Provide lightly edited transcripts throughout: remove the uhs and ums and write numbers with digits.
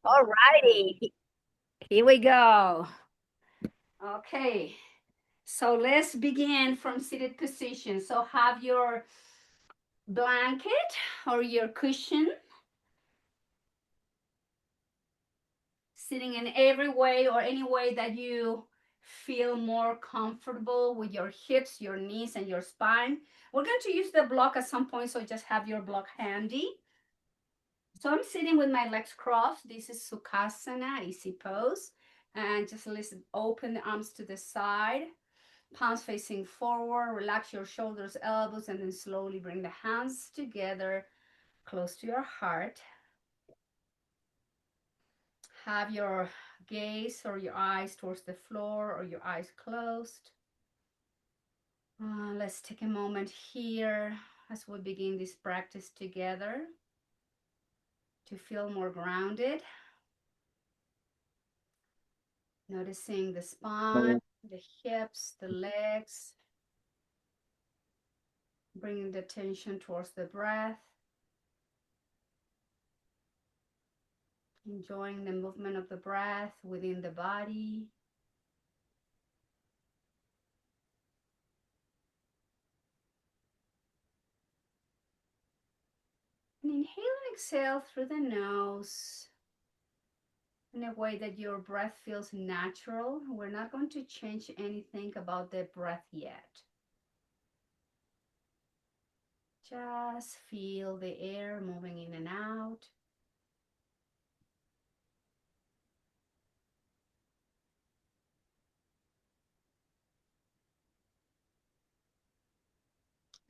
All righty, here we go. Okay, so let's begin from seated position. So have your blanket or your cushion sitting in every way or any way that you feel more comfortable with your hips, your knees, and your spine. We're going to use the block at some point, so just have your block handy. So I'm sitting with my legs crossed. This is Sukhasana, easy pose. And just listen, open the arms to the side, palms facing forward, relax your shoulders, elbows, and then slowly bring the hands together close to your heart. Have your gaze or your eyes towards the floor or your eyes closed. Let's take a moment here as we begin this practice together to feel more grounded. Noticing the spine, the hips, the legs, bringing the attention towards the breath, enjoying the movement of the breath within the body. And inhale and exhale through the nose in a way that your breath feels natural. We're not going to change anything about the breath yet. Just feel the air moving in and out.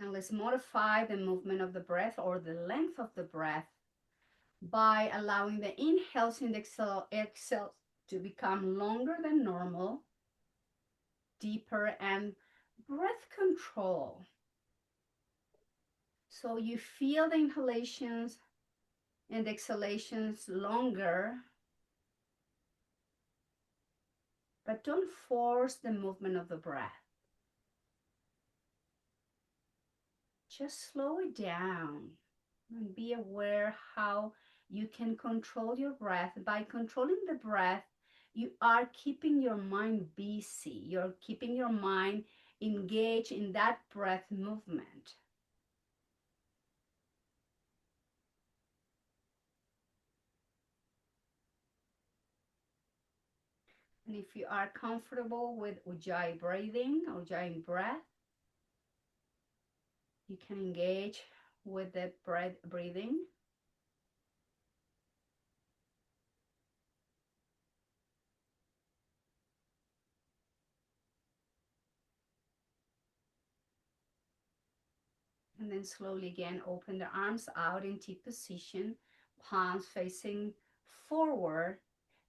And let's modify the movement of the breath or the length of the breath by allowing the inhales and exhales to become longer than normal, deeper, and breath control. So you feel the inhalations and exhalations longer, but don't force the movement of the breath. Just slow it down and be aware how you can control your breath. By controlling the breath, you are keeping your mind busy. You're keeping your mind engaged in that breath movement. And if you are comfortable with Ujjayi breathing, Ujjayi breath, you can engage with the breath breathing. And then slowly again, open the arms out in T position, palms facing forward,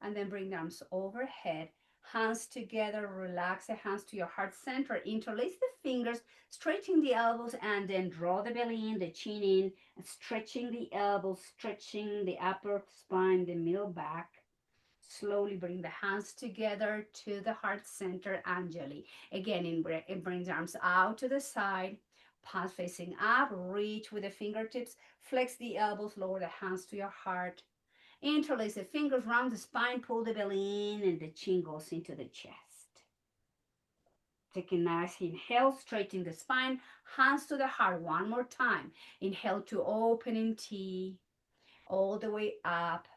and then bring the arms overhead, hands together, relax the hands to your heart center, interlace the fingers, stretching the elbows, and then draw the belly in, the chin in, stretching the elbows, stretching the upper spine, the middle back. Slowly bring the hands together to the heart center, Anjali. Again, it brings the arms out to the side, palms facing up, reach with the fingertips, flex the elbows, lower the hands to your heart. Interlace the fingers round the spine, pull the belly in, and the chin goes into the chest. Take a nice inhale, straighten the spine, hands to the heart one more time. Inhale to open in T, all the way up,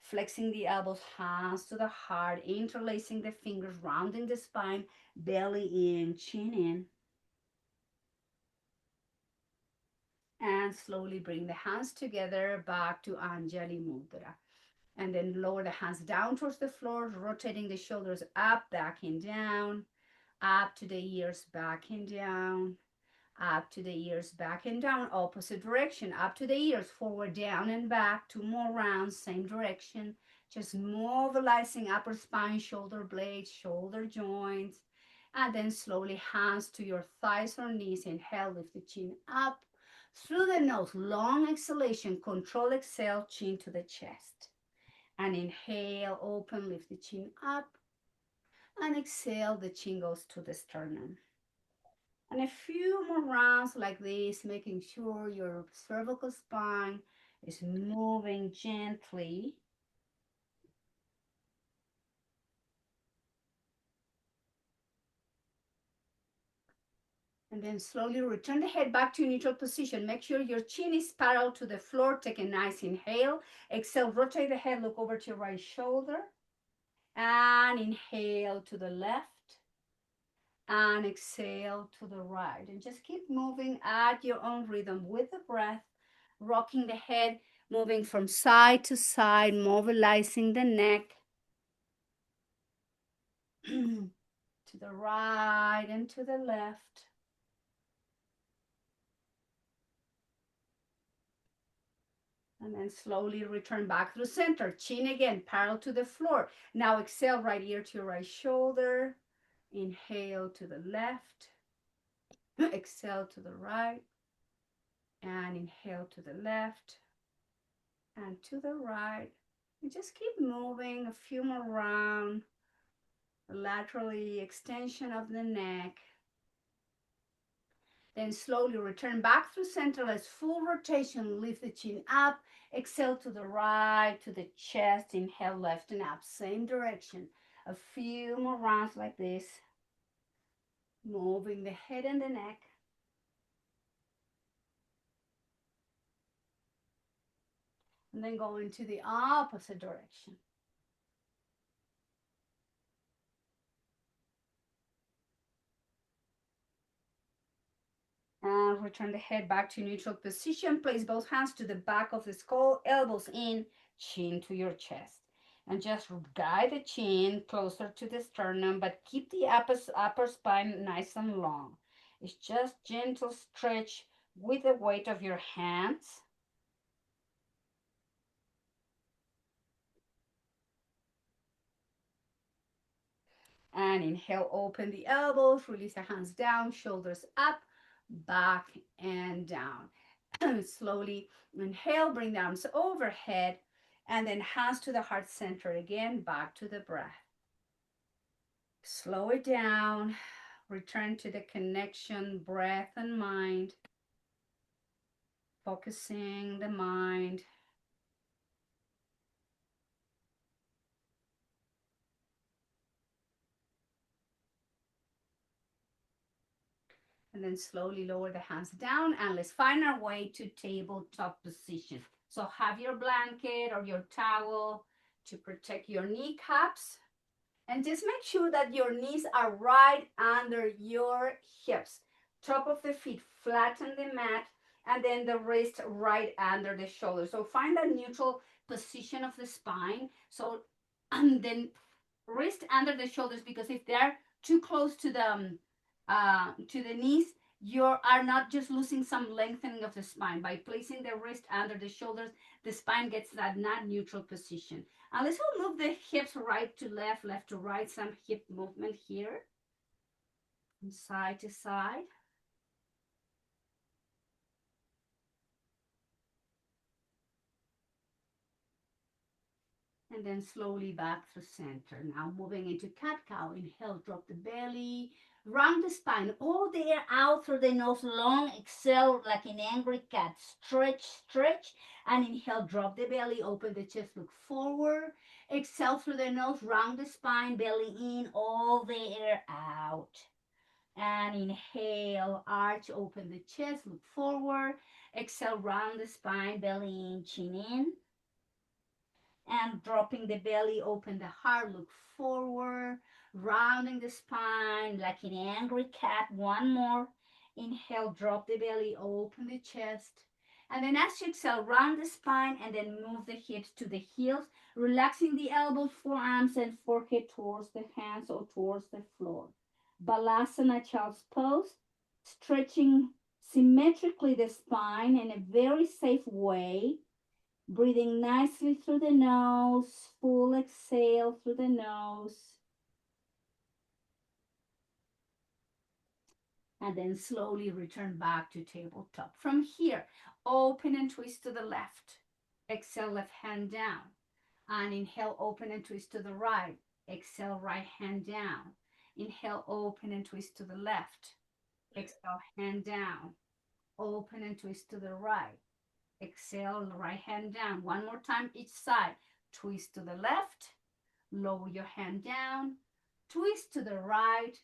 flexing the elbows, hands to the heart, interlacing the fingers, rounding the spine, belly in, chin in. And slowly bring the hands together back to Anjali Mudra. And then lower the hands down towards the floor, rotating the shoulders up, back and down, up to the ears, back and down, up to the ears, back and down, opposite direction, up to the ears, forward, down and back, 2 more rounds, same direction, just mobilizing upper spine, shoulder blades, shoulder joints, and then slowly hands to your thighs or knees. Inhale, lift the chin up through the nose, long exhalation, control, exhale, chin to the chest, and inhale, open, lift the chin up, and exhale, the chin goes to the sternum. And a few more rounds like this, making sure your cervical spine is moving gently. And then slowly return the head back to neutral position. Make sure your chin is parallel to the floor. Take a nice inhale. Exhale, rotate the head, look over to your right shoulder. And inhale to the left. And exhale to the right. And just keep moving at your own rhythm with the breath, rocking the head, moving from side to side, mobilizing the neck. To the right and to the left. And then slowly return back through center. Chin again, parallel to the floor. Now exhale, right ear to your right shoulder. Inhale to the left. Exhale to the right. And inhale to the left. And to the right. And just keep moving a few more rounds. Laterally extension of the neck. Then slowly return back through center. Let's full rotation. Lift the chin up. Exhale to the right, to the chest. Inhale, left and up. Same direction. A few more rounds like this. Moving the head and the neck. And then going to the opposite direction. And return the head back to neutral position. Place both hands to the back of the skull, elbows in, chin to your chest. And just guide the chin closer to the sternum, but keep the upper spine nice and long. It's just gentle stretch with the weight of your hands. And inhale, open the elbows, release the hands down, shoulders up, back and down. Slowly inhale, bring the arms overhead, and then hands to the heart center again, back to the breath. Slow it down, return to the connection, breath and mind, focusing the mind. And then slowly lower the hands down, and let's find our way to tabletop position. So have your blanket or your towel to protect your kneecaps. And just make sure that your knees are right under your hips. Top of the feet, flatten the mat, and then the wrist right under the shoulder. So find a neutral position of the spine. So and then wrist under the shoulders, because if they're too close to the knees, you are not just losing some lengthening of the spine. By placing the wrist under the shoulders, the spine gets that not neutral position. And let's move the hips right to left, left to right, some hip movement here, from side to side. And then slowly back through center. Now moving into cat-cow. Inhale, drop the belly, round the spine, all the air out through the nose, long exhale like an angry cat. Stretch, stretch, and inhale, drop the belly, open the chest, look forward. Exhale through the nose, round the spine, belly in, all the air out. And inhale, arch, open the chest, look forward. Exhale, round the spine, belly in, chin in. And dropping the belly, open the heart, look forward, rounding the spine like an angry cat. One more. Inhale, drop the belly, open the chest. And then as you exhale, round the spine and then move the hips to the heels, relaxing the elbows, forearms, and forehead towards the hands or towards the floor. Balasana, child's pose, stretching symmetrically the spine in a very safe way. Breathing nicely through the nose, full exhale through the nose. And then slowly return back to tabletop. From here, open and twist to the left. Exhale, left hand down. And inhale, open and twist to the right. Exhale, right hand down. Inhale, open and twist to the left. Exhale, hand down. Open and twist to the right. Exhale, right hand down. One more time each side. Twist to the left, lower your hand down, twist to the right,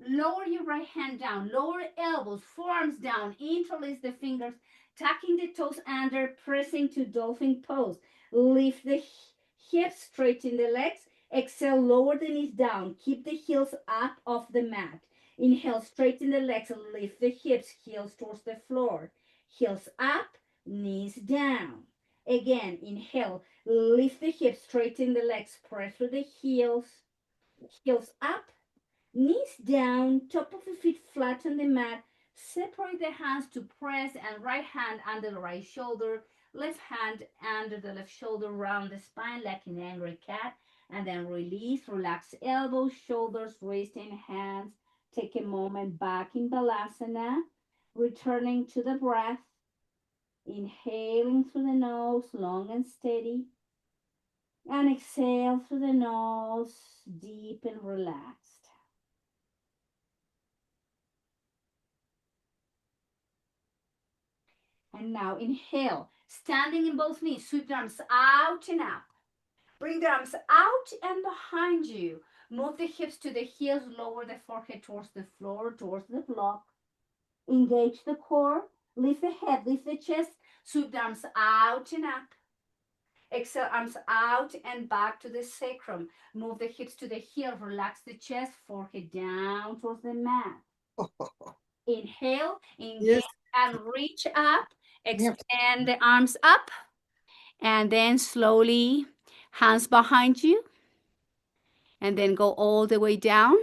Lower your right hand down, lower elbows, forearms down, interlace the fingers, tucking the toes under, pressing to dolphin pose. Lift the hips, straighten the legs. Exhale, lower the knees down. Keep the heels up off the mat. Inhale, straighten the legs, lift the hips, heels towards the floor. Heels up, knees down. Again, inhale, lift the hips, straighten the legs, press with the heels, heels up, knees down, top of the feet flat on the mat. Separate the hands to press and right hand under the right shoulder, left hand under the left shoulder, round the spine like an angry cat. And then release, relax elbows, shoulders, wrist, and hands. Take a moment back in Balasana, returning to the breath. Inhaling through the nose, long and steady. And exhale through the nose, deep and relaxed. And now inhale, standing in both knees, sweep the arms out and up. Bring the arms out and behind you. Move the hips to the heels, lower the forehead towards the floor, towards the block. Engage the core, lift the head, lift the chest, sweep the arms out and up. Exhale, arms out and back to the sacrum. Move the hips to the heel, relax the chest, forehead down towards the mat. Inhale, engage, yes, and reach up. Extend the arms up. And then slowly, hands behind you. And then go all the way down.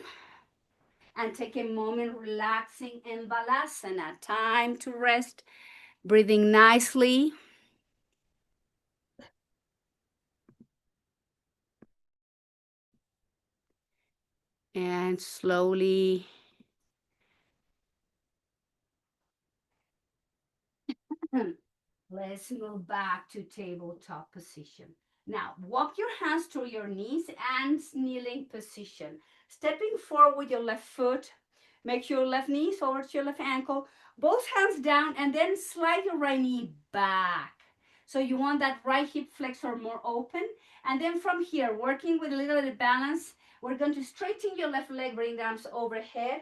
And take a moment relaxing in Balasana. Time to rest. Breathing nicely. And slowly let's move back to tabletop position. Now, walk your hands to your knees and kneeling position. Stepping forward with your left foot. Make your left knee over to your left ankle. Both hands down and then slide your right knee back. So you want that right hip flexor more open. And then from here, working with a little bit of balance, we're going to straighten your left leg, bring the arms overhead.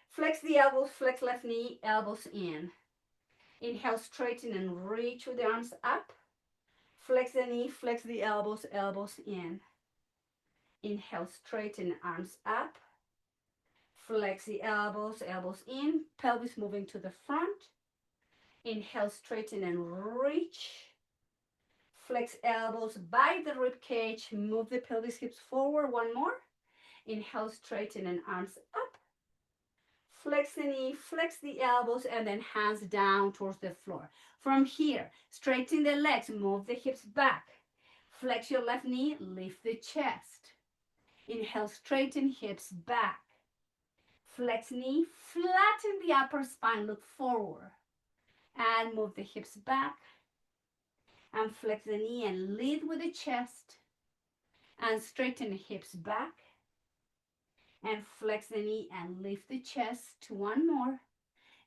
Flex the elbows, flex left knee, elbows in. Inhale, straighten and reach with the arms up. Flex the knee, flex the elbows, elbows in. Inhale, straighten, arms up. Flex the elbows, elbows in. Pelvis moving to the front. Inhale, straighten and reach. Flex elbows by the rib cage. Move the pelvis, hips forward. One more. Inhale, straighten and arms up. Flex the knee, flex the elbows, and then hands down towards the floor. From here, straighten the legs, move the hips back. Flex your left knee, lift the chest. Inhale, straighten hips back. Flex knee, flatten the upper spine, look forward. And move the hips back. And flex the knee and lead with the chest. And straighten the hips back. And flex the knee and lift the chest. One more.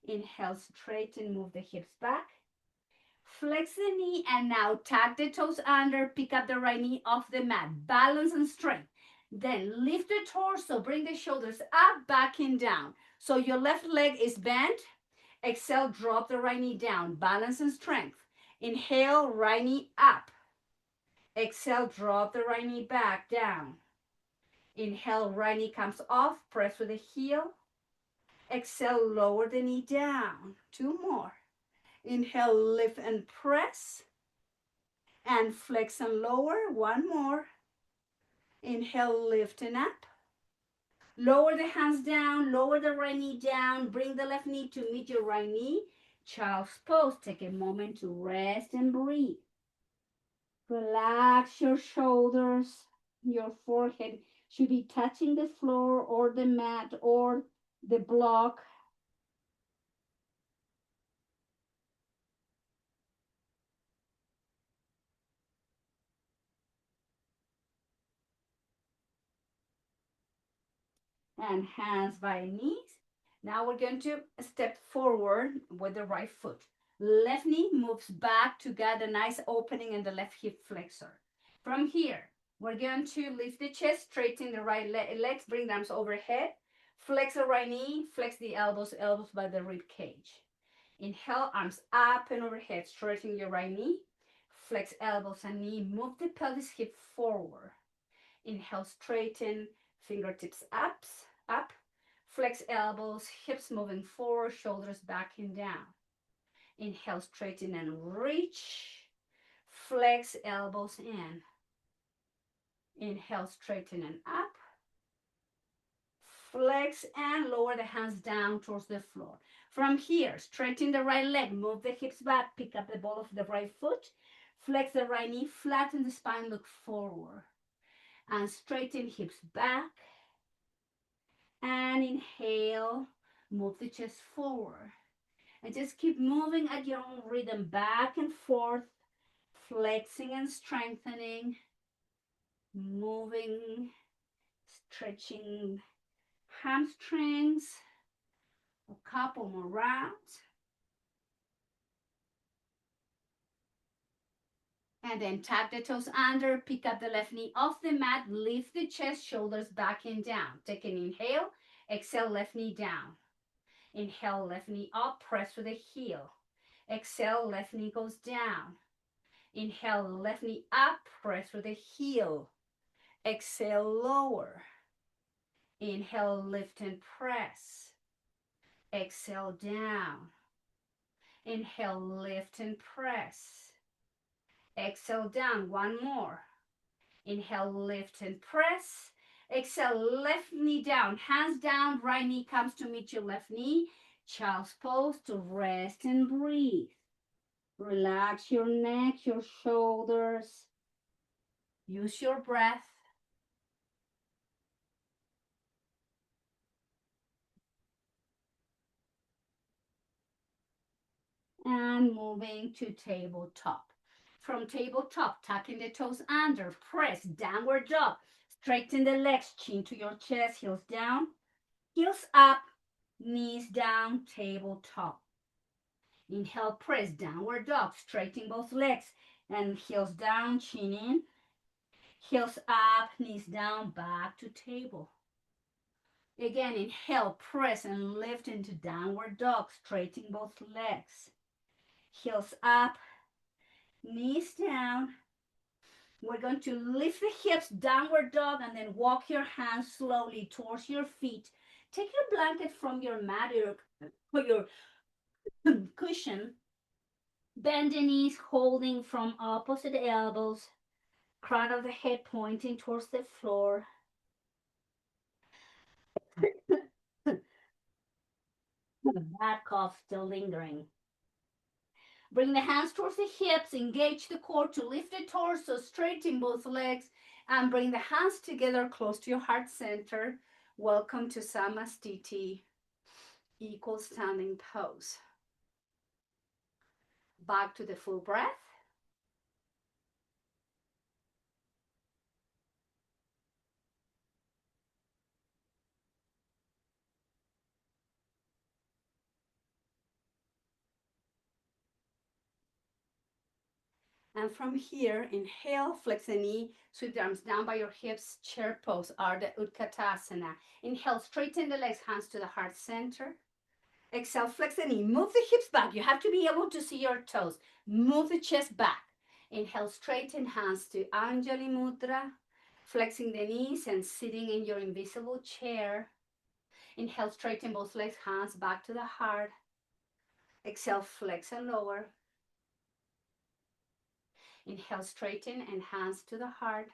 Inhale, straighten, move the hips back. Flex the knee and now tuck the toes under, pick up the right knee off the mat. Balance and strength. Then lift the torso, bring the shoulders up, back and down. So your left leg is bent. Exhale, drop the right knee down. Balance and strength. Inhale, right knee up. Exhale, drop the right knee back, down. Inhale, right knee comes off, press with the heel. Exhale, lower the knee down. Two more. Inhale, lift and press. And flex and lower. One more. Inhale, lift and up. Lower the hands down, lower the right knee down. Bring the left knee to meet your right knee. Child's pose. Take a moment to rest and breathe. Relax your shoulders. Your forehead should be touching the floor or the mat or the block. And hands by knees. Now we're going to step forward with the right foot. Left knee moves back to get a nice opening in the left hip flexor. From here, we're going to lift the chest, straighten the right legs, bring the arms overhead. Flex the right knee, flex the elbows, elbows by the rib cage. Inhale, arms up and overhead, straighten your right knee. Flex elbows and knee, move the pelvis hip forward. Inhale, straighten, fingertips up. Flex elbows, hips moving forward, shoulders back and down. Inhale, straighten and reach. Flex elbows in. Inhale, straighten and up. Flex and lower the hands down towards the floor. From here, straighten the right leg, move the hips back, pick up the ball of the right foot, flex the right knee, flatten the spine, look forward, and straighten hips back. And inhale, move the chest forward. And just keep moving at your own rhythm, back and forth, flexing and strengthening, moving, stretching hamstrings. A couple more rounds. And then tap the toes under, pick up the left knee off the mat, lift the chest, shoulders back and down. Take an inhale, exhale, left knee down. Inhale, left knee up, press with the heel. Exhale, left knee goes down. Inhale, left knee up, press with the heel. Exhale, lower. Inhale, lift and press. Exhale, down. Inhale, lift and press. Exhale, down. One more. Inhale, lift and press. Exhale, left knee down, hands down, right knee comes to meet your left knee. Child's pose to rest and breathe. Relax your neck, your shoulders. Use your breath. And moving to tabletop. From tabletop, tucking the toes under, press, downward dog. Straighten the legs, chin to your chest, heels down, heels up, knees down, tabletop. Inhale, press, downward dog, straighten both legs, and heels down, chin in, heels up, knees down, back to table. Again, inhale, press and lift into downward dog, straighten both legs. Heels up, knees down. We're going to lift the hips, downward dog, and then walk your hands slowly towards your feet. Take your blanket from your mat or your cushion. Bend the knees, holding from opposite elbows. Crown of the head pointing towards the floor. That cough still lingering. Bring the hands towards the hips, engage the core to lift the torso, straighten both legs, and bring the hands together close to your heart center. Welcome to Samastiti, equal standing pose. Back to the full breath. And from here, inhale, flex the knee, sweep the arms down by your hips, chair pose, Ardha Utkatasana. Inhale, straighten the legs, hands to the heart center. Exhale, flex the knee, move the hips back. You have to be able to see your toes. Move the chest back. Inhale, straighten hands to Anjali Mudra, flexing the knees and sitting in your invisible chair. Inhale, straighten both legs, hands back to the heart. Exhale, flex and lower. Inhale, straighten and hands to the heart.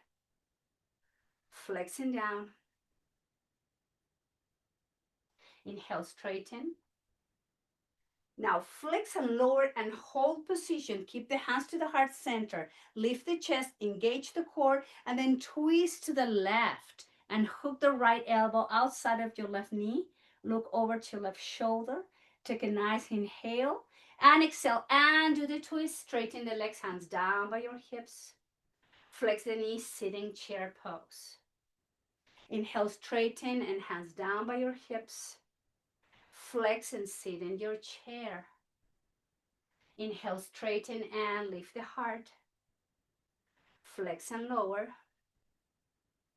Flexing down. Inhale, straighten. Now flex and lower and hold position. Keep the hands to the heart center. Lift the chest, engage the core, and then twist to the left and hook the right elbow outside of your left knee. Look over to your left shoulder. Take a nice inhale and exhale and do the twist. Straighten the legs, hands down by your hips. Flex the knees, sitting chair pose. Inhale, straighten and hands down by your hips. Flex and sit in your chair. Inhale, straighten and lift the heart. Flex and lower.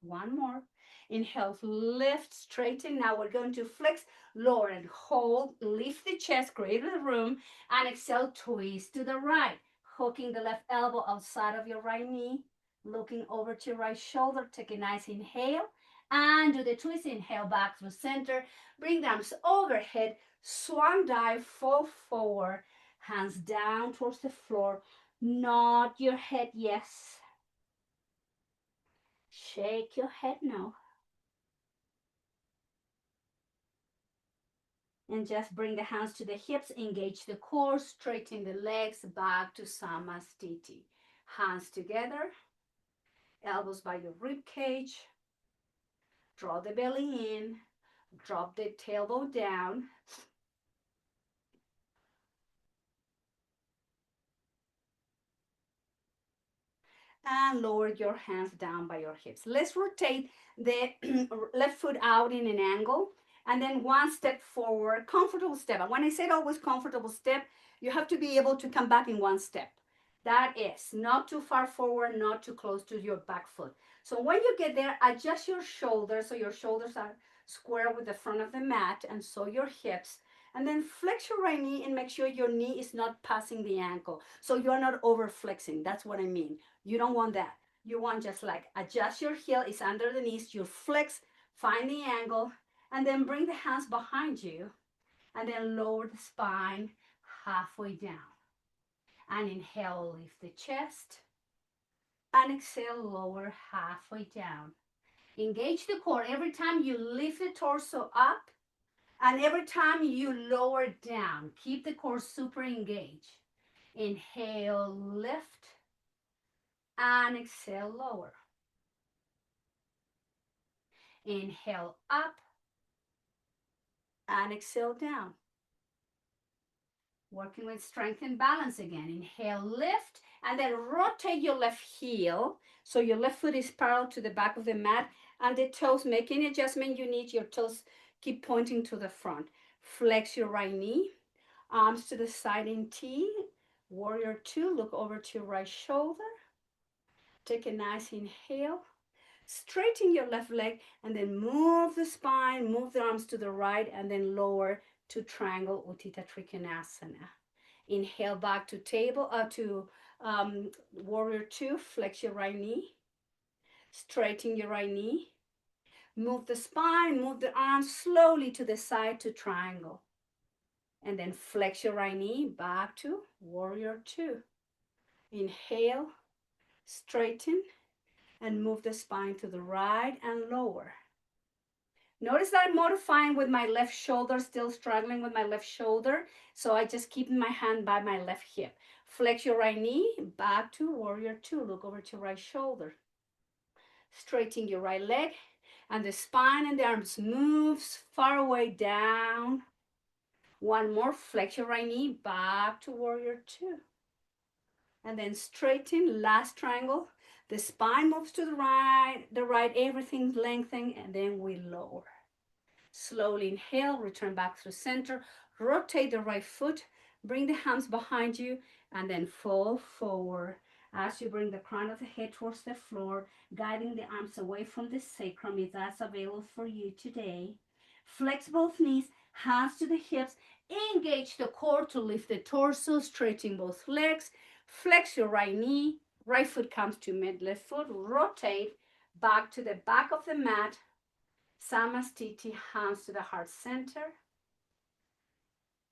One more. Inhale, lift, straighten. Now we're going to flex, lower and hold. Lift the chest, create the room. And exhale, twist to the right. Hooking the left elbow outside of your right knee. Looking over to your right shoulder. Take a nice inhale. And do the twist. Inhale back through center. Bring the arms overhead. Swan dive, fall forward. Hands down towards the floor. Nod your head, yes. Shake your head, no. And just bring the hands to the hips, engage the core, straighten the legs back to Samastiti. Hands together, elbows by your rib cage. Draw the belly in, drop the tailbone down. And lower your hands down by your hips. Let's rotate the left foot out in an angle and then one step forward, comfortable step. And when I said always comfortable step, you have to be able to come back in one step. That is not too far forward, not too close to your back foot. So when you get there, adjust your shoulders so your shoulders are square with the front of the mat, and so your hips. And then flex your right knee and make sure your knee is not passing the ankle. So you're not over flexing. That's what I mean. You don't want that. You want just like adjust your heel, it's under the knees, you flex, find the angle, and then bring the hands behind you, and then lower the spine halfway down. And inhale, lift the chest, and exhale, lower halfway down. Engage the core every time you lift the torso up, and every time you lower down. Keep the core super engaged. Inhale, lift, and exhale, lower. Inhale up and exhale down. Working with strength and balance again. Inhale, lift, and then rotate your left heel. So your left foot is parallel to the back of the mat, and the toes, make any adjustment you need. Your toes keep pointing to the front. Flex your right knee, arms to the side in T. Warrior two, look over to your right shoulder. Take a nice inhale. Straighten your left leg and then move the spine, move the arms to the right, and then lower to triangle Utthita Trikonasana. Inhale back to table, warrior two, flex your right knee, straighten your right knee, move the spine, move the arms slowly to the side to triangle. And then flex your right knee back to warrior two. Inhale, straighten, and move the spine to the right and lower. Notice that I'm modifying with my left shoulder, still struggling with my left shoulder. So I just keep my hand by my left hip. Flex your right knee, back to warrior two. Look over to right shoulder. Straighten your right leg, and the spine and the arms moves far away down. One more, flex your right knee, back to warrior two. And then straighten, last triangle. The spine moves to the right, everything's lengthening, and then we lower. Slowly inhale, return back through center, rotate the right foot, bring the hands behind you, and then fall forward. As you bring the crown of the head towards the floor, guiding the arms away from the sacrum if that's available for you today. Flex both knees, hands to the hips, engage the core to lift the torso, straighten both legs. Flex your right knee, right foot comes to mid, left foot, rotate back to the back of the mat. Samastiti, hands to the heart center.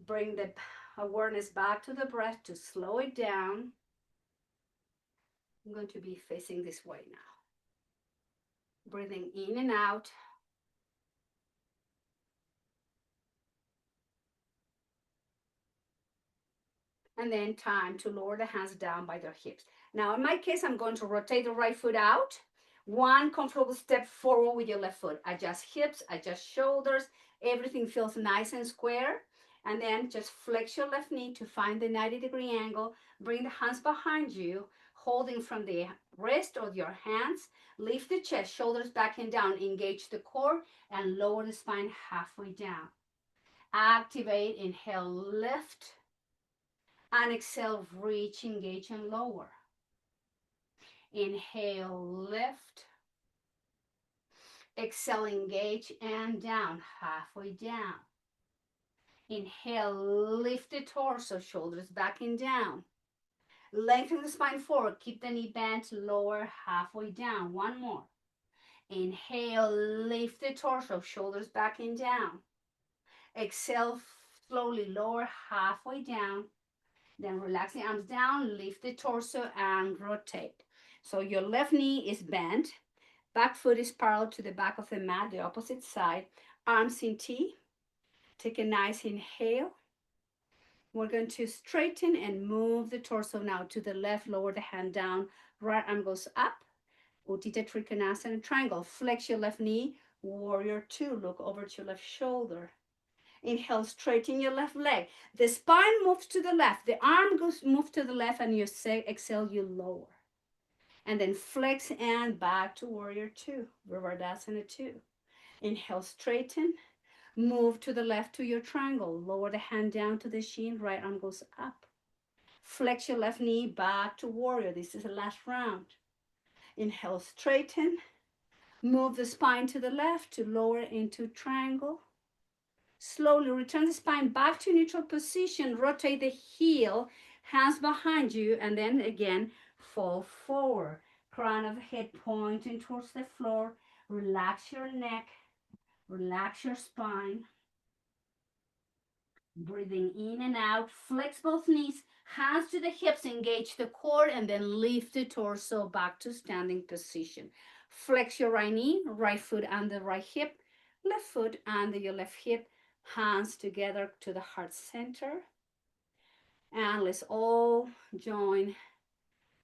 Bring the awareness back to the breath to slow it down. I'm going to be facing this way now. Breathing in and out. And then time to lower the hands down by their hips. Now, in my case, I'm going to rotate the right foot out. One comfortable step forward with your left foot. Adjust hips, adjust shoulders. Everything feels nice and square. And then just flex your left knee to find the 90-degree angle. Bring the hands behind you, holding from the wrist or your hands. Lift the chest, shoulders back and down. Engage the core and lower the spine halfway down. Activate, inhale, lift. And exhale, reach, engage, and lower. Inhale, lift. Exhale, engage and down, halfway down. Inhale, lift the torso, shoulders back and down. Lengthen the spine forward, keep the knee bent, lower, halfway down. One more. Inhale, lift the torso, shoulders back and down. Exhale, slowly lower, halfway down. Then relax the arms down, lift the torso and rotate. So your left knee is bent, back foot is parallel to the back of the mat, the opposite side. Arms in T. Take a nice inhale. We're going to straighten and move the torso now to the left, lower the hand down, right arm goes up. Utthita Trikonasana triangle. Flex your left knee, warrior two, look over to your left shoulder. Inhale, straighten your left leg. The spine moves to the left, the arm goes move to the left, and you say exhale, you lower. And then flex and back to warrior two, Virabhadasana two. Inhale, straighten. Move to the left to your triangle. Lower the hand down to the shin. Right arm goes up. Flex your left knee back to warrior. This is the last round. Inhale, straighten. Move the spine to the left to lower into triangle. Slowly return the spine back to neutral position. Rotate the heel, hands behind you, and then again fall forward. Crown of the head pointing towards the floor. Relax your neck. Relax your spine. Breathing in and out. Flex both knees. Hands to the hips. Engage the core and then lift the torso back to standing position. Flex your right knee. Right foot under right hip. Left foot under your left hip. Hands together to the heart center. And let's all join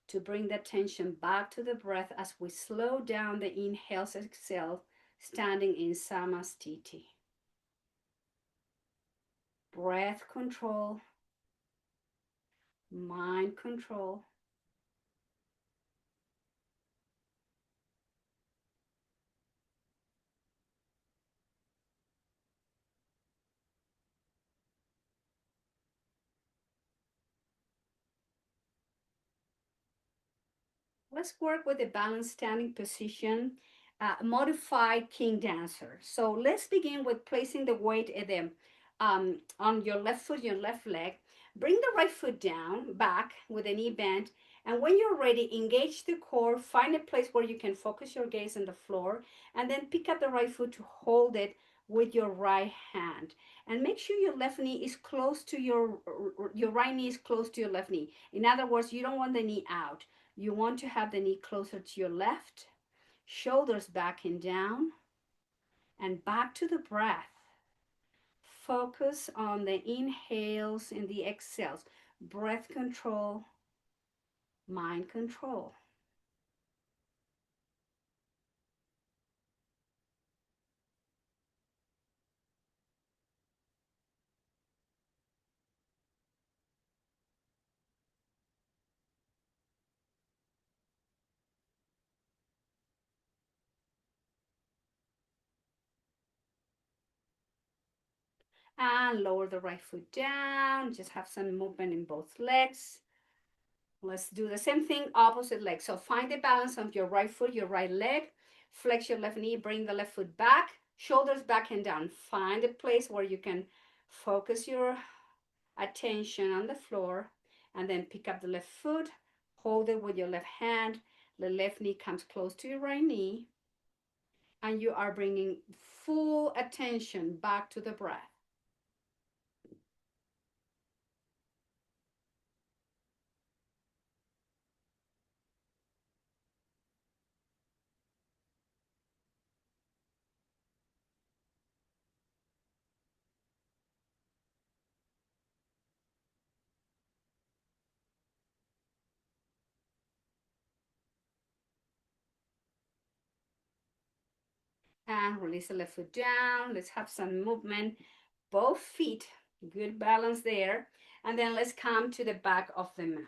to bring the attention back to the breath as we slow down the inhales, exhale, standing in Samastiti. Breath control, mind control. Let's work with the balanced standing position, modified king dancer. So let's begin with placing the weight at the, on your left foot, your left leg. Bring the right foot down, back with the knee bent. And when you're ready, engage the core, find a place where you can focus your gaze on the floor, and then pick up the right foot to hold it with your right hand. And make sure your left knee is close to your right knee is close to your left knee. In other words, you don't want the knee out. You want to have the knee closer to your left, shoulders back and down, and back to the breath. Focus on the inhales and the exhales. Breath control, mind control. And lower the right foot down. Just have some movement in both legs. Let's do the same thing, opposite leg. So find the balance of your right foot, your right leg. Flex your left knee, bring the left foot back, shoulders back and down. Find a place where you can focus your attention on the floor, and then pick up the left foot, hold it with your left hand. The left knee comes close to your right knee, and you are bringing full attention back to the breath. And release the left foot down. Let's have some movement. Both feet, good balance there. And then let's come to the back of the mat.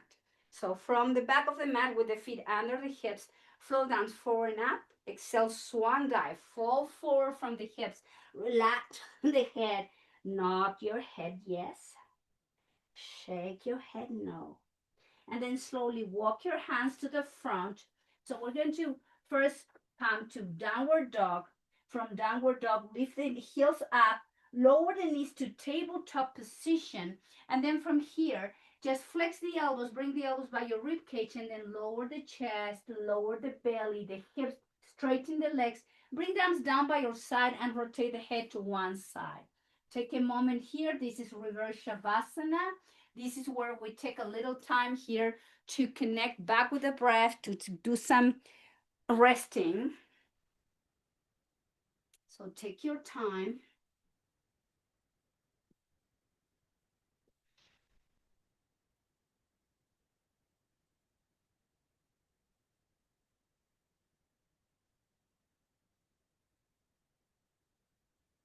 So from the back of the mat with the feet under the hips, flow down forward and up. Exhale, swan dive. Fall forward from the hips. Relax the head. Nod your head, yes. Shake your head, no. And then slowly walk your hands to the front. So we're going to first come to downward dog. from downward dog. Lift the heels up, lower the knees to tabletop position, and then from here, just flex the elbows, bring the elbows by your rib cage, and then lower the chest, lower the belly, the hips, straighten the legs. Bring the arms down by your side and rotate the head to one side. Take a moment here. This is reverse Shavasana. This is where we take a little time here to connect back with the breath, to do some resting. So take your time.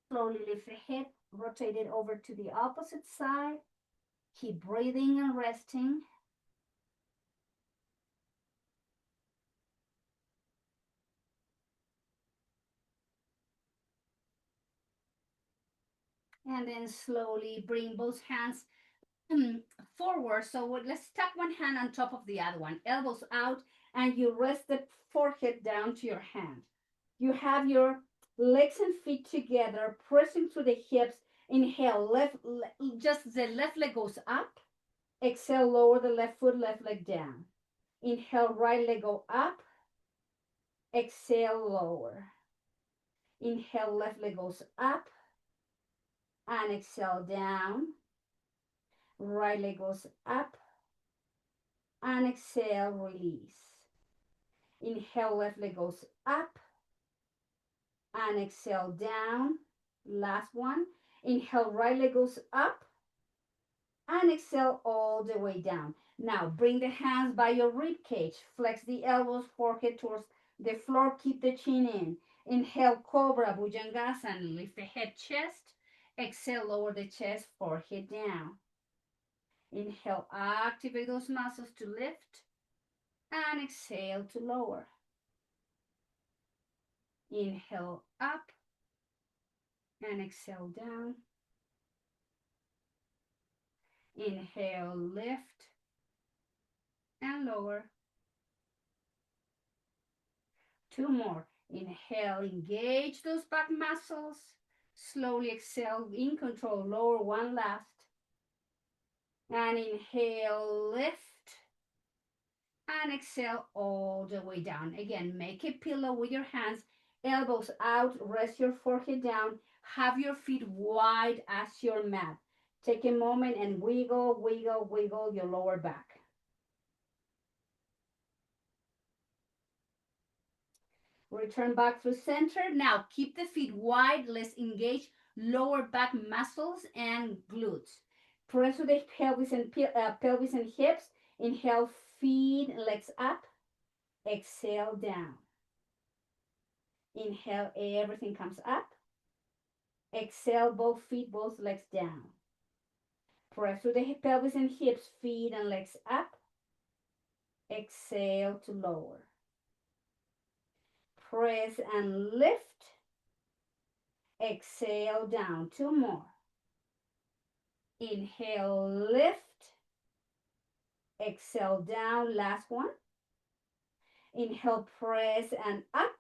Slowly lift the head, rotate it over to the opposite side. Keep breathing and resting. And then slowly bring both hands forward. So let's tuck one hand on top of the other one, elbows out, and you rest the forehead down to your hand. You have your legs and feet together, pressing through the hips. Inhale, just the left leg goes up. Exhale, lower the left foot, left leg down. Inhale, right leg go up. Exhale, lower. Inhale, left leg goes up. And exhale, down. Right leg goes up. And exhale, release. Inhale, left leg goes up. And exhale, down. Last one. Inhale, right leg goes up. And exhale all the way down. Now bring the hands by your rib cage. Flex the elbows, forehead towards the floor. Keep the chin in. Inhale, Cobra, Bhujangasana. Lift the head, chest. Exhale, lower the chest, forehead down. Inhale, activate those muscles to lift. And exhale to lower. Inhale, up. And exhale, down. Inhale, lift. And lower. Two more. Inhale, engage those back muscles. Slowly exhale, in control, lower. One last. And inhale, lift. And exhale all the way down. Again, make a pillow with your hands, elbows out, rest your forehead down. Have your feet wide as your mat. Take a moment and wiggle, wiggle, wiggle your lower back. Return back through center. Now keep the feet wide. Let's engage lower back muscles and glutes. Press with the pelvis and hips. Inhale, feet, legs up. Exhale, down. Inhale, everything comes up. Exhale, both feet, both legs down. Press with the pelvis and hips, feet and legs up. Exhale to lower. Press and lift. Exhale, down. Two more. Inhale, lift. Exhale, down. Last one. Inhale, press and up.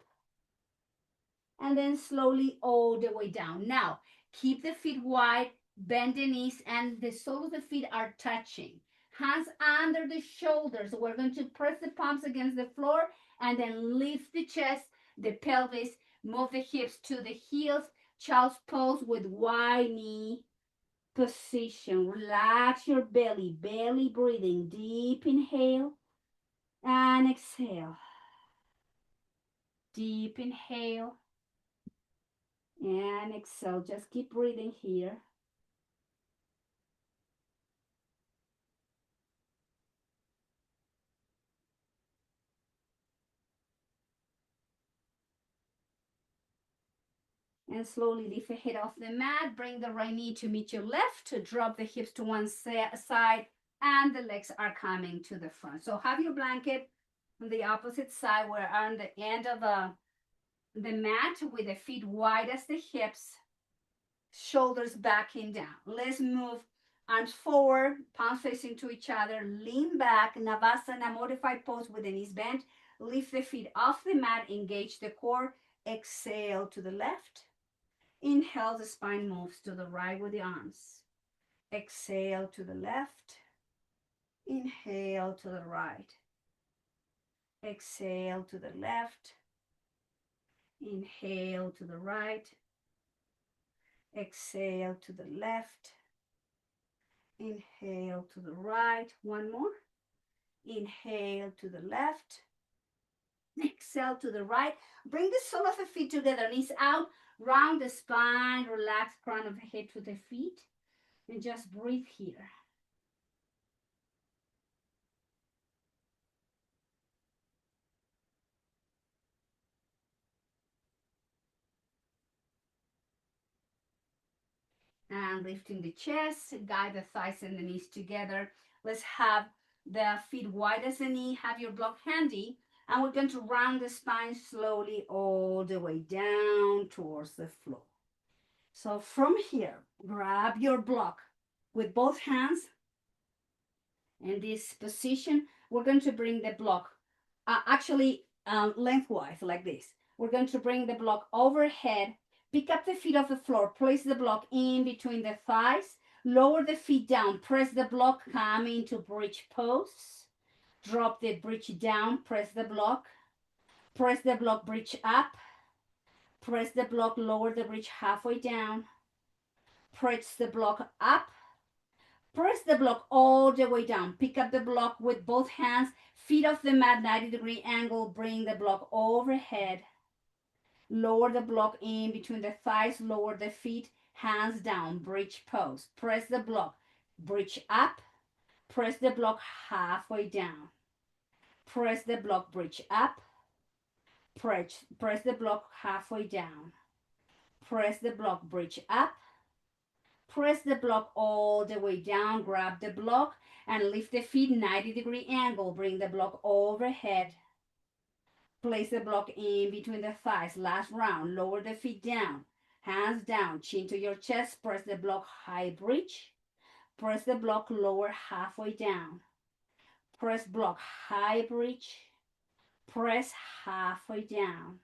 And then slowly all the way down. Now, keep the feet wide, bend the knees, and the soles of the feet are touching. Hands under the shoulders. We're going to press the palms against the floor and then lift the chest, the pelvis, move the hips to the heels. Child's pose with wide knee position. Relax your belly, belly breathing. Deep inhale and exhale. Deep inhale and exhale. Just keep breathing here. And slowly lift the head off the mat. Bring the right knee to meet your left. To drop the hips to one side. And the legs are coming to the front. So have your blanket on the opposite side. We're on the end of the mat with the feet wide as the hips. Shoulders back and down. Let's move arms forward, palms facing to each other. Lean back. Navasana, modified pose with the knees bent. Lift the feet off the mat. Engage the core. Exhale to the left. Inhale, the spine moves to the right with the arms. Exhale to the left. Inhale to the right. Exhale to the left. Inhale to the right. Exhale to the left. Inhale to the right. One more. Inhale to the left. Exhale to the right. Bring the sole of the feet together, knees out, round the spine, relax crown of the head to the feet, and just breathe here. And lifting the chest, guide the thighs and the knees together. Let's have the feet wide as the knee, have your block handy, and we're going to round the spine slowly all the way down towards the floor. So from here, grab your block with both hands. In this position, we're going to bring the block lengthwise like this. We're going to bring the block overhead, pick up the feet off the floor, place the block in between the thighs, lower the feet down, press the block, come into bridge pose, drop the bridge down, press the block, bridge up, press the block, lower the bridge halfway down, press the block up, press the block all the way down. Pick up the block with both hands, feet off the mat, 90-degree angle. Bring the block overhead. Lower the block in between the thighs. Lower the feet, hands down. Bridge pose. Press the block. Bridge up. Press the block halfway down. Press the block, bridge up. Press the block halfway down. Press the block, bridge up. Press the block all the way down, grab the block and lift the feet 90-degree angle. Bring the block overhead. Place the block in between the thighs. Last round, lower the feet down. Hands down, chin to your chest. Press the block high bridge. Press the block lower halfway down. Press block high bridge. Press halfway down.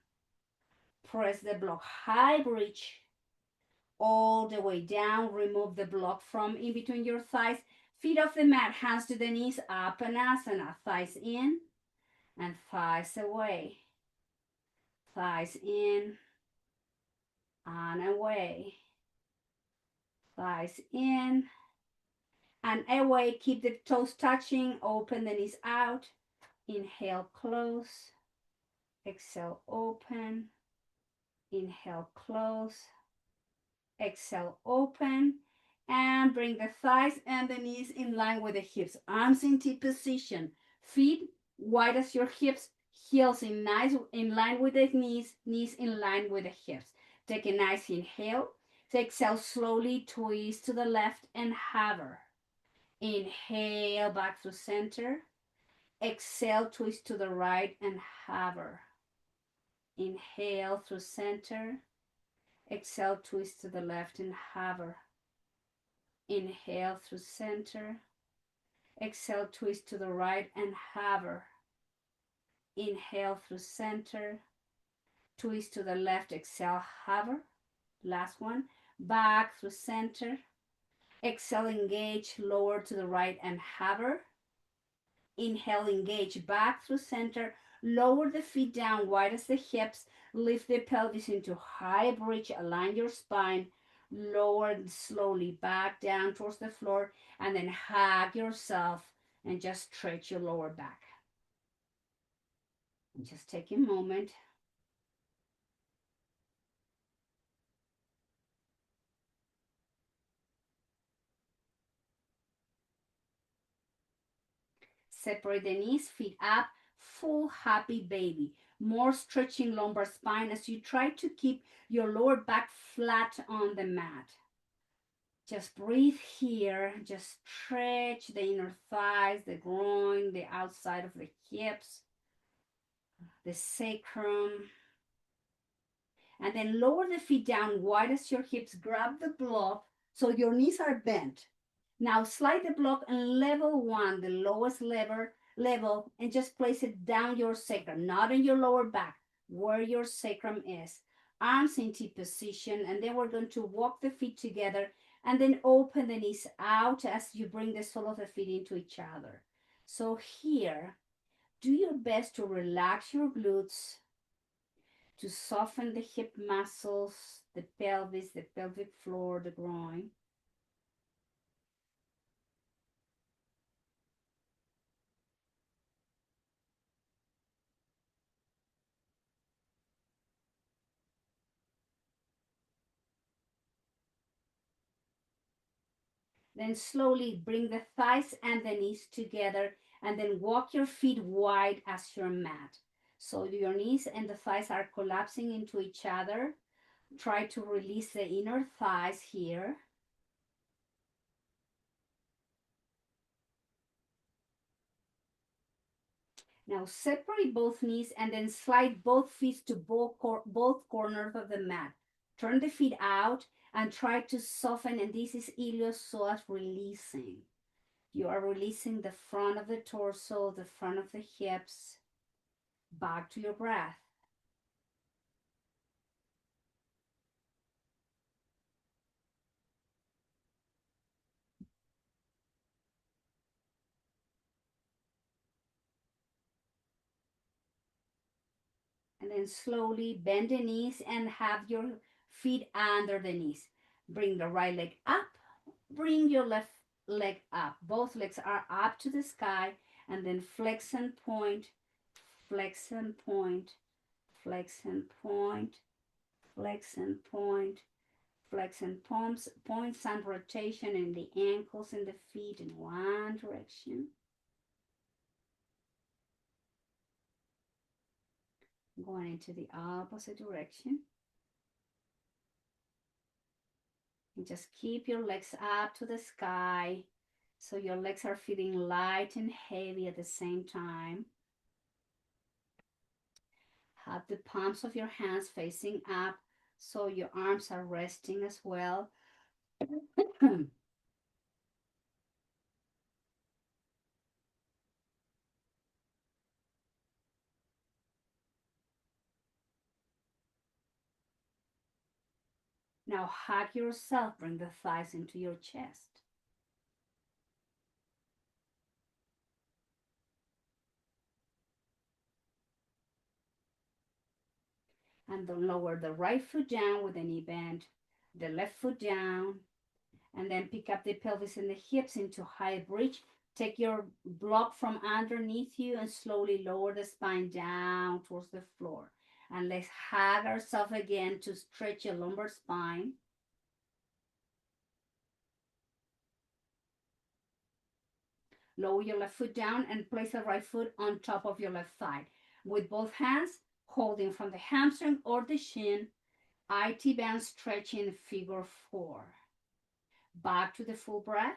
Press the block high bridge. All the way down. Remove the block from in between your thighs. Feet off the mat, hands to the knees, Apanasana. Thighs in and thighs away. Thighs in and away. Thighs in and away. Keep the toes touching. Open the knees out. Inhale, close. Exhale, open. Inhale, close. Exhale, open, and bring the thighs and the knees in line with the hips. Arms in T position. Feet wide as your hips. Heels in line with the knees. Knees in line with the hips. Take a nice inhale. Exhale slowly. Twist to the left and hover. Inhale back to center. Exhale, twist to the right and hover. Inhale through center. Exhale, twist to the left and hover. Inhale through center. Exhale, twist to the right and hover. Inhale through center. Twist to the left, exhale, hover. Last one. Back through center. Exhale, engage, lower to the right and hover. Inhale, engage, back through center. Lower the feet down, wide as the hips. Lift the pelvis into high bridge. Align your spine. Lower slowly back down towards the floor. And then hug yourself and just stretch your lower back. And just take a moment. Separate the knees, feet up. Full happy baby. More stretching lumbar spine as you try to keep your lower back flat on the mat. Just breathe here. Just stretch the inner thighs, the groin, the outside of the hips, the sacrum. And then lower the feet down wide as your hips. Grab the block so your knees are bent. Now slide the block and level one, the lowest level, and just place it down your sacrum, not in your lower back, where your sacrum is. Arms in T position, and then we're going to walk the feet together and then open the knees out as you bring the sole of the feet into each other. So here, do your best to relax your glutes, to soften the hip muscles, the pelvis, the pelvic floor, the groin. Then slowly bring the thighs and the knees together and then walk your feet wide as your mat. So your knees and the thighs are collapsing into each other. Try to release the inner thighs here. Now separate both knees and then slide both feet to both corners of the mat. Turn the feet out and try to soften, and this is iliopsoas releasing. You are releasing the front of the torso, the front of the hips. Back to your breath. And then slowly bend the knees and have your feet under the knees. Bring the right leg up, bring your left leg up. Both legs are up to the sky, and then flex and point, flex and point, flex and point, flex and point, flex and points and rotation in the ankles and the feet in one direction. Going into the opposite direction. And just keep your legs up to the sky so your legs are feeling light and heavy at the same time. Have the palms of your hands facing up so your arms are resting as well. Now hug yourself, bring the thighs into your chest. And then lower the right foot down with a knee bend, the left foot down, and then pick up the pelvis and the hips into high bridge. Take your block from underneath you and slowly lower the spine down towards the floor. And let's hug ourselves again to stretch your lumbar spine. Lower your left foot down and place the right foot on top of your left thigh. With both hands, holding from the hamstring or the shin, IT band stretching figure 4. Back to the full breath.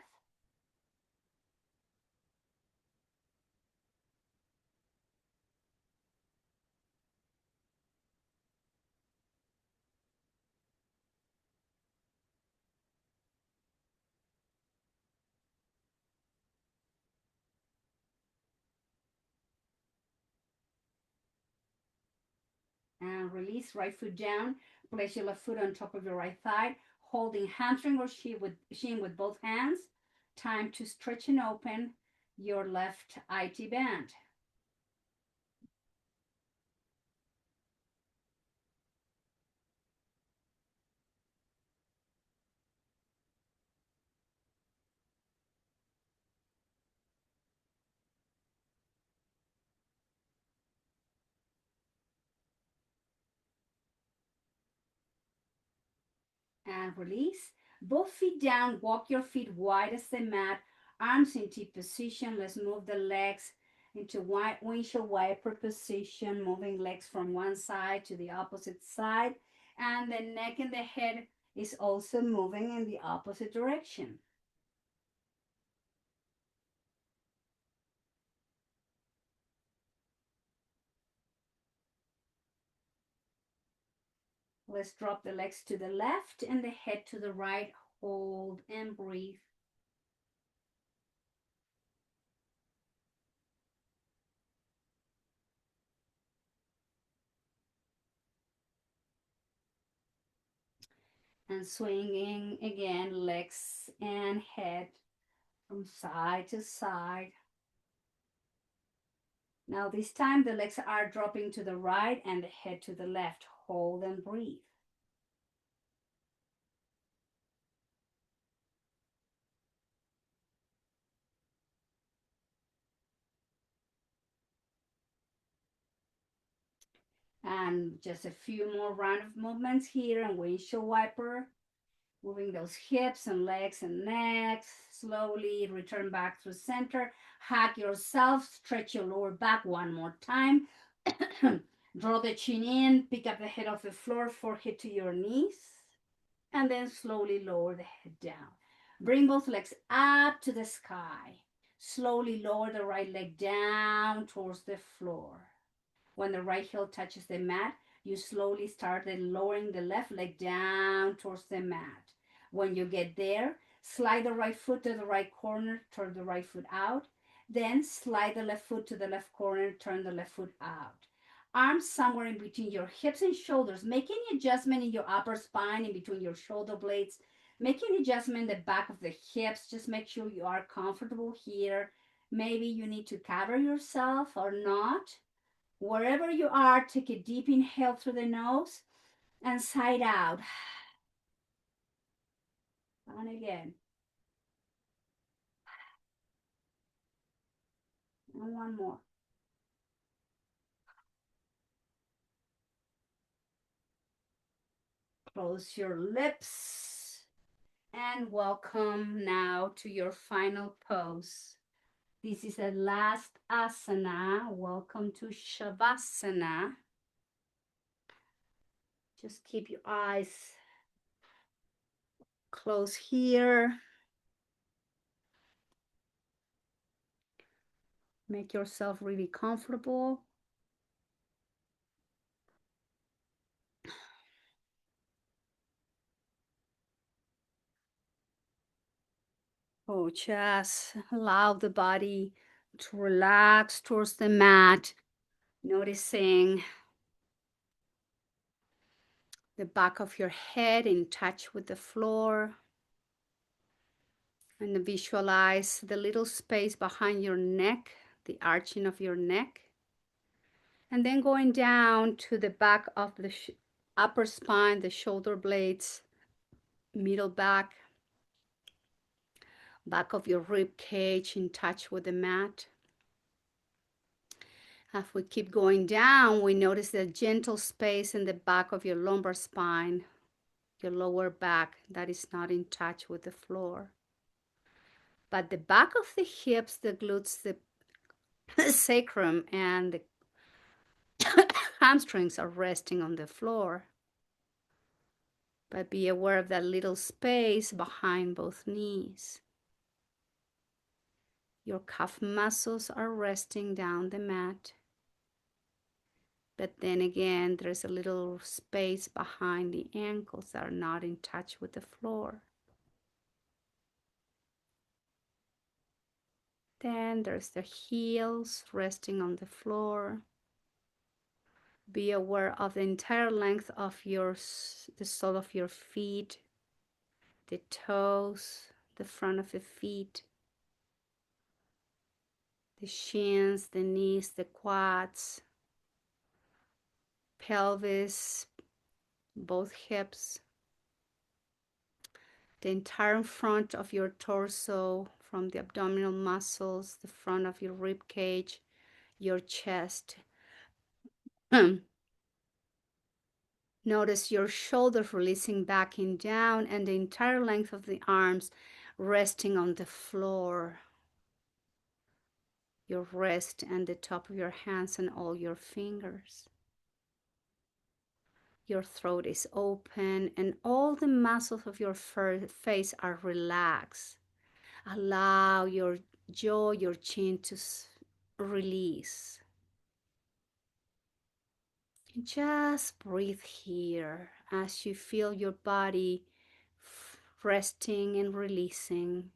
And release, right foot down. Place your left foot on top of your right thigh, holding hamstring or shin with both hands. Time to stretch and open your left IT band. And release. Both feet down, walk your feet wide as the mat, arms in T position. Let's move the legs into windshield wiper position, moving legs from one side to the opposite side. And the neck and the head is also moving in the opposite direction. Let's drop the legs to the left and the head to the right. Hold and breathe. And swinging again, legs and head from side to side. Now this time the legs are dropping to the right and the head to the left. Hold and breathe. And just a few more round of movements here and windshield wiper. Moving those hips and legs and neck. Slowly return back to center. Hug yourself. Stretch your lower back one more time. Draw the chin in. Pick up the head off the floor. Forehead to your knees. And then slowly lower the head down. Bring both legs up to the sky. Slowly lower the right leg down towards the floor. When the right heel touches the mat, you slowly start then lowering the left leg down towards the mat. When you get there, slide the right foot to the right corner, turn the right foot out. Then slide the left foot to the left corner, turn the left foot out. Arms somewhere in between your hips and shoulders. Make any adjustment in your upper spine, in between your shoulder blades. Make any adjustment in the back of the hips. Just make sure you are comfortable here. Maybe you need to cover yourself or not. Wherever you are, take a deep inhale through the nose and side out. And again. And one more. Close your lips and welcome now to your final pose. This is the last asana. Welcome to Shavasana. Just keep your eyes closed here. Make yourself really comfortable. Oh, just allow the body to relax towards the mat, noticing the back of your head in touch with the floor. And visualize the little space behind your neck, the arching of your neck. And then going down to the back of the upper spine, the shoulder blades, middle back, back of your rib cage in touch with the mat. As we keep going down, we notice the gentle space in the back of your lumbar spine, your lower back that is not in touch with the floor. But the back of the hips, the glutes, the sacrum, and the hamstrings are resting on the floor. But be aware of that little space behind both knees. Your calf muscles are resting down the mat. But then again, there's a little space behind the ankles that are not in touch with the floor. Then there's the heels resting on the floor. Be aware of the entire length of the sole of your feet, the toes, the front of the feet, the shins, the knees, the quads, pelvis, both hips, the entire front of your torso, from the abdominal muscles, the front of your rib cage, your chest. Notice your shoulders releasing back and down, and the entire length of the arms resting on the floor. Your wrist and the top of your hands and all your fingers. Your throat is open and all the muscles of your face are relaxed. Allow your jaw, your chin to release. Just breathe here as you feel your body resting and releasing.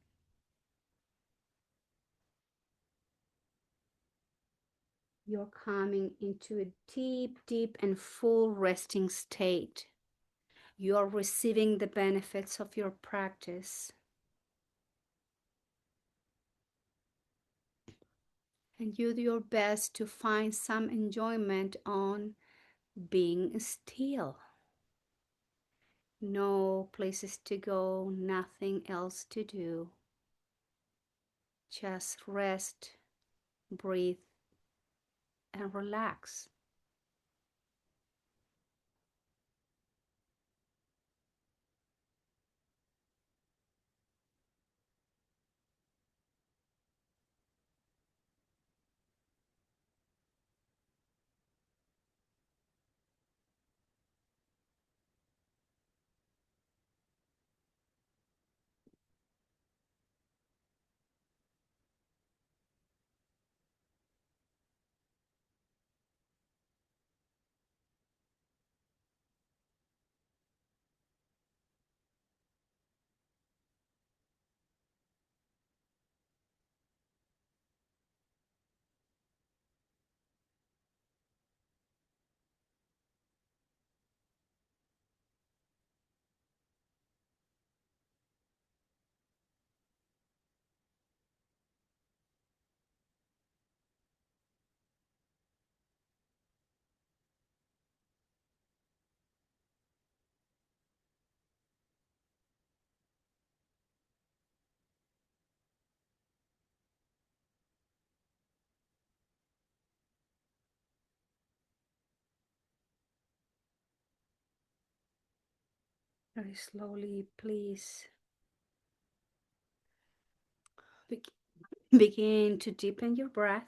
You're coming into a deep, deep and full resting state. You are receiving the benefits of your practice. And you do your best to find some enjoyment on being still. No places to go, nothing else to do. Just rest, breathe, and relax. Very slowly, please begin to deepen your breath.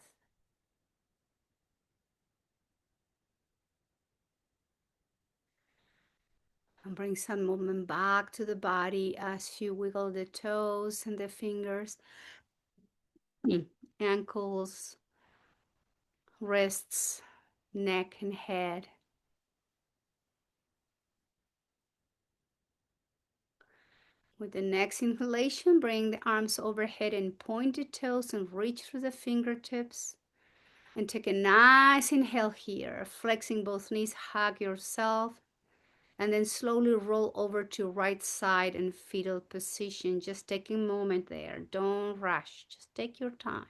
And bring some movement back to the body as you wiggle the toes and the fingers, ankles, wrists, neck, and head. With the next inhalation, bring the arms overhead and point the toes and reach through the fingertips. And take a nice inhale here, flexing both knees, hug yourself. And then slowly roll over to right side and fetal position. Just take a moment there. Don't rush. Just take your time.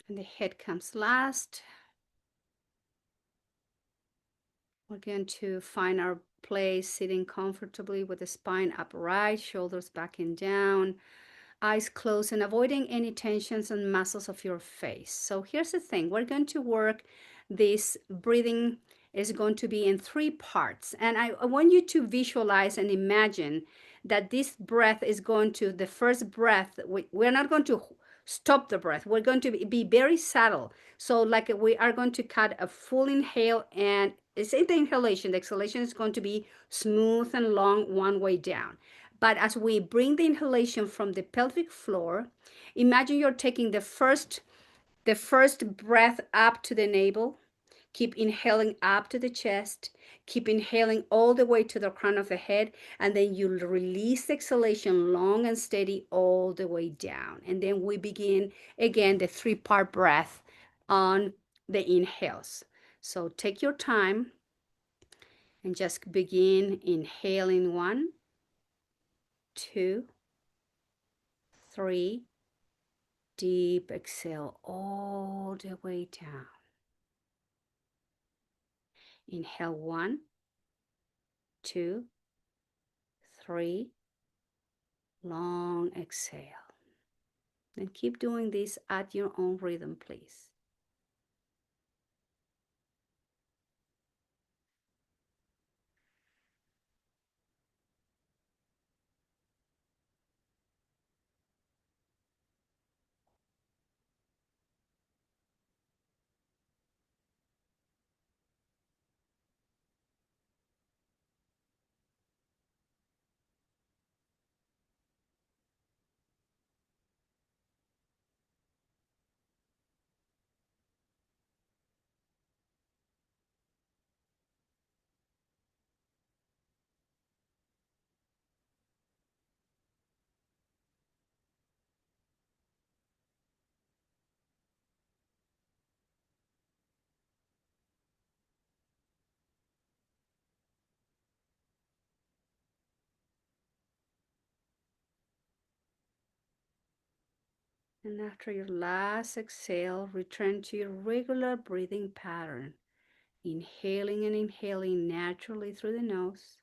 And the head comes last. We're going to find our place sitting comfortably with the spine upright, shoulders back and down, eyes closed, and avoiding any tensions and muscles of your face. So here's the thing. We're going to work this breathing is going to be in three parts. And I want you to visualize and imagine that this breath is going to, the first breath, we're not going to stop the breath. We're going to be very subtle. So like we are going to cut a full inhale, and it's in the inhalation. The exhalation is going to be smooth and long one way down. But as we bring the inhalation from the pelvic floor, imagine you're taking the first breath up to the navel. Keep inhaling up to the chest. Keep inhaling all the way to the crown of the head. And then you'll release the exhalation long and steady all the way down. And then we begin again the three-part breath on the inhales. So take your time and just begin inhaling 1, 2, 3. Deep exhale all the way down. Inhale 1, 2, 3. Long exhale. And keep doing this at your own rhythm, please. And after your last exhale, return to your regular breathing pattern, inhaling and inhaling naturally through the nose.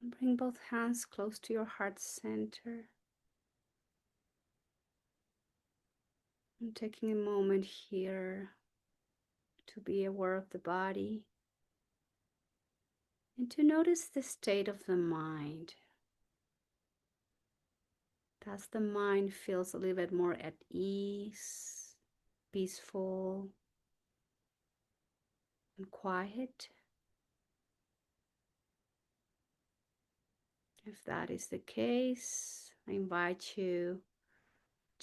And bring both hands close to your heart center. And taking a moment here to be aware of the body and to notice the state of the mind. As the mind feels a little bit more at ease, peaceful, and quiet. If that is the case, I invite you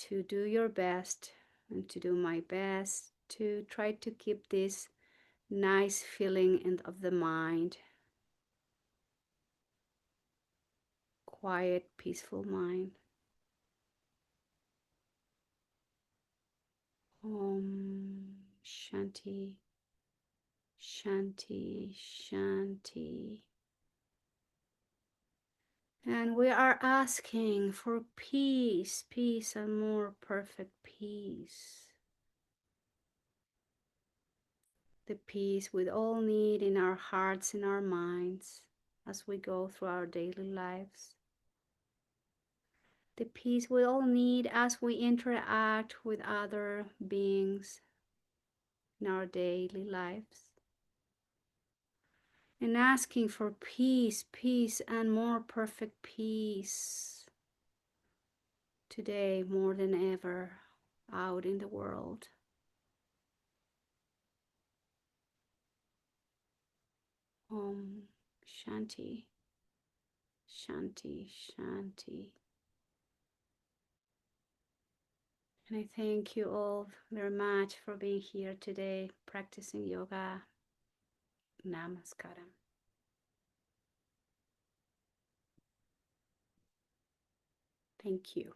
to do your best and to do my best to try to keep this nice feeling of the mind, quiet, peaceful mind. Om Shanti, Shanti, Shanti. And we are asking for peace, peace and more perfect peace. The peace we all need in our hearts and our minds as we go through our daily lives. The peace we all need as we interact with other beings in our daily lives. And asking for peace, peace and more perfect peace today more than ever out in the world. Om Shanti, Shanti, Shanti. And I thank you all very much for being here today, practicing yoga. Namaskaram. Thank you.